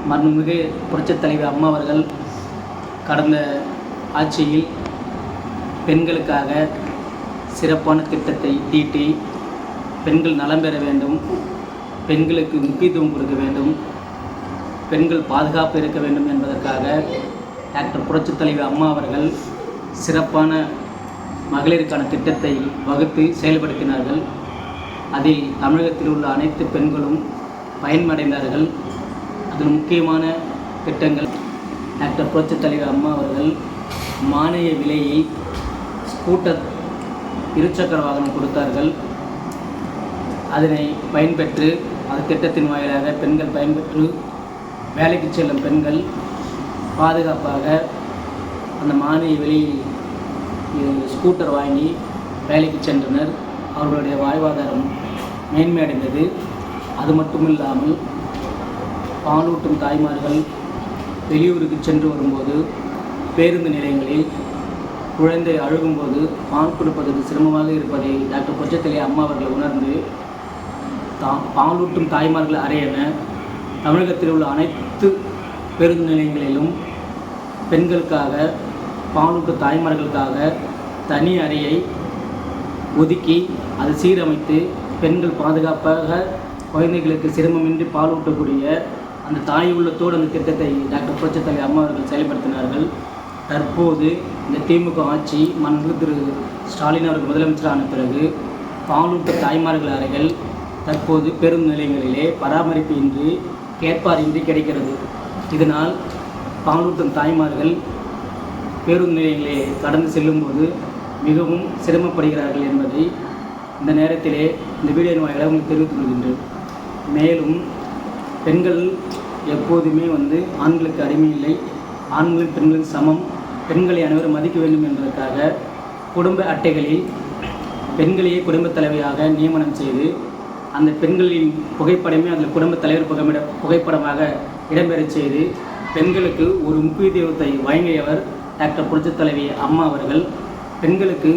மாண்புமிகு புரட்சித் தலைவி அம்மா அவர்கள் கடந்த ஆட்சியில் பெண்களுக்காக சிறப்பான திட்டத்தை தீட்டி பெண்கள் நலம் பெற வேண்டும், பெண்களுக்கு முக்கியத்துவம் கொடுக்க வேண்டும், பெண்கள் பாதுகாப்பு இருக்க வேண்டும் என்பதற்காக டாக்டர் புரட்சித் தலைவி அம்மா அவர்கள் சிறப்பான மகளிருக்கான திட்டத்தை வகுத்து செயல்படுத்தினார்கள். அதில் தமிழகத்தில் உள்ள அனைத்து பெண்களும் பயனடைந்தார்கள். அதில் முக்கியமான திட்டங்கள் டாக்டர் புரட்சித் தலைவர் அம்மா அவர்கள் மானிய விலையில் ஸ்கூட்டர் இருசக்கர வாகனம் கொடுத்தார்கள். அதனை பயன்பெற்று அந்த திட்டத்தின் வாயிலாக பெண்கள் பயன்பெற்று வேலைக்கு செல்லும் பெண்கள் பாதுகாப்பாக அந்த மானிய விலையில் ஸ்கூட்டர் வாங்கி வேலைக்கு சென்றனர். அவர்களுடைய வாழ்வாதாரம் மேன்மையடைந்தது. அது மட்டுமில்லாமல் பாலூட்டும் தாய்மார்கள் வெளியூருக்கு சென்று வரும்போது பேருந்து நிலையங்களில் குழந்தை அழுகும்போது பால் கொடுப்பதற்கு சிரமமாக இருப்பதை டாக்டர் புரட்சித் தலைவி அம்மா அவர்கள் உணர்ந்து பாலூட்டும் தாய்மார்கள் அறையென தமிழகத்தில் உள்ள அனைத்து பேருந்து நிலையங்களிலும் பெண்களுக்காக பாலூட்டும் தாய்மார்களுக்காக தனி அறையை ஒதுக்கி அதை சீரமைத்து பெண்கள் பாதுகாப்பாக குழந்தைகளுக்கு சிரமமின்றி பாலூட்டக்கூடிய அந்த தாய் உள்ளத்தோடு அந்த திட்டத்தை டாக்டர் புரட்சித் தலைவி அம்மா அவர்கள் செயல்படுத்தினார்கள். தற்போது இந்த திமுக ஆட்சி மாண்புமிகு திரு ஸ்டாலின் அவர்கள் முதலமைச்சரான பிறகு பாலூட்ட தாய்மார்கள் அறைகள் தற்போது பேருந்து நிலையங்களிலே பராமரிப்பு இன்றி கேட்பாரின்றி கிடைக்கிறது. இதனால் பாலூட்டும் தாய்மார்கள் பேருந்து நிலையங்களே கடந்து செல்லும்போது மிகவும் சிரமப்படுகிறார்கள் என்பதை இந்த நேரத்திலே இந்த வீடியோ வாயிலாக உங்களுக்கு தெரிவித்துக் கொள்கின்றேன். மேலும் பெண்கள் எப்போதுமே ஆண்களுக்கு அடிமை இல்லை, ஆண்களும் பெண்களும் சமம், பெண்களை அனைவரும் மதிக்க வேண்டும் என்பதற்காக குடும்ப அட்டைகளில் பெண்களையே குடும்பத் தலைவியாக நியமனம் செய்து அந்த பெண்களின் புகைப்படமே அதில் குடும்பத் தலைவர் புகைப்படமாக இடம்பெறச் செய்து பெண்களுக்கு ஒரு முக்கியத்துவத்தை வழங்கியவர் டாக்டர் புரட்சித் தலைவி அம்மா அவர்கள். பெண்களுக்கு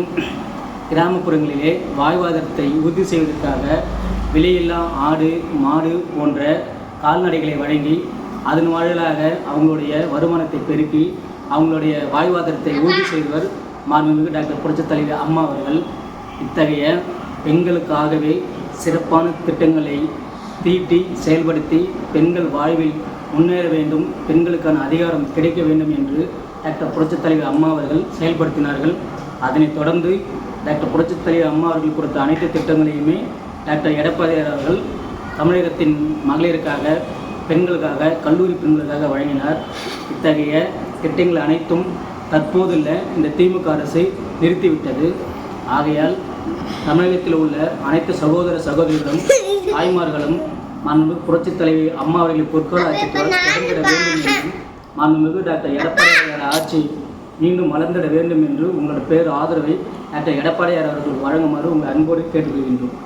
கிராமப்புறங்களிலே வாழ்வாதாரத்தை உறுதி செய்வதற்காக விலையில்லா ஆடு மாடு போன்ற கால்நடைகளை வழங்கி அதன் வாயிலாக அவங்களுடைய வருமானத்தை பெருக்கி அவங்களுடைய வாழ்வாதாரத்தை உறுதி செய்தவர் மாண்புமிகு டாக்டர் புரட்சித் தலைவி அம்மா அவர்கள். இத்தகைய பெண்களுக்காகவே சிறப்பான திட்டங்களை தீட்டி செயல்படுத்தி பெண்கள் வாழ்வில் முன்னேற வேண்டும், பெண்களுக்கான அதிகாரம் கிடைக்க வேண்டும் என்று டாக்டர் புரட்சித் தலைவி அம்மா அவர்கள் செயல்படுத்தினார்கள். அதனைத் தொடர்ந்து டாக்டர் புரட்சித் தலைவி அம்மா அவர்கள் கொடுத்த அனைத்து திட்டங்களையுமே டாக்டர் எடப்பாடியார் அவர்கள் தமிழகத்தின் மகளிருக்காக, பெண்களுக்காக, கல்லூரி பெண்களுக்காக வழங்கினார். இத்தகைய திட்டங்கள் அனைத்தும் தற்போதுள்ள இந்த திமுக அரசு நிறுத்திவிட்டது. ஆகையால் தமிழகத்தில் உள்ள அனைத்து சகோதர சகோதரிகளும் தாய்மார்களும் மாண்புமிகு புரட்சித் தலைவி அம்மா அவர்களின் பொற்கால ஆட்சியால் தொடங்கிட வேண்டும் என்றும் மாண்புமிகு டாக்டர் எடப்பாடியார் ஆட்சி மீண்டும் வளர்ந்திட வேண்டும் என்று உங்களோட ஆதரவை டாக்டர் எடப்பாடியார் அவர்கள் வழங்குமாறு உங்கள் அன்போடு கேட்டுக்கொள்கின்றோம்.